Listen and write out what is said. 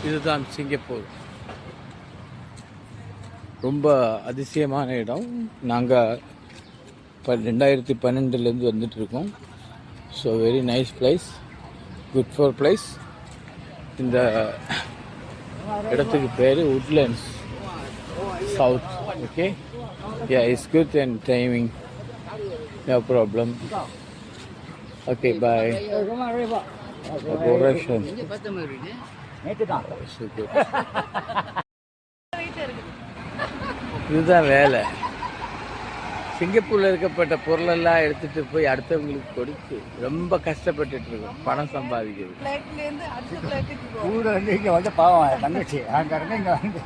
இதுதான் சிங்கப்பூர். ரொம்ப அதிசயமான இடம். நாங்கள் இப்போ 2012 வந்துட்டுருக்கோம். So very nice place, good for place. இந்த இடத்துக்கு பேர் Woodlands south. Okay, yeah it's good and timing, no problem. Okay, bye. இதுதான் வேலை. சிங்கப்பூரில் இருக்கப்பட்ட பொருளெல்லாம் எடுத்துகிட்டு போய் அடுத்தவங்களுக்கு கொடுத்து ரொம்ப கஷ்டப்பட்டுட்டு இருக்கோம், பணம் சம்பாதிக்கிறது. ஊரில் வந்து இங்கே வந்து பாவம் தங்கச்சி அங்கே இங்கே வந்து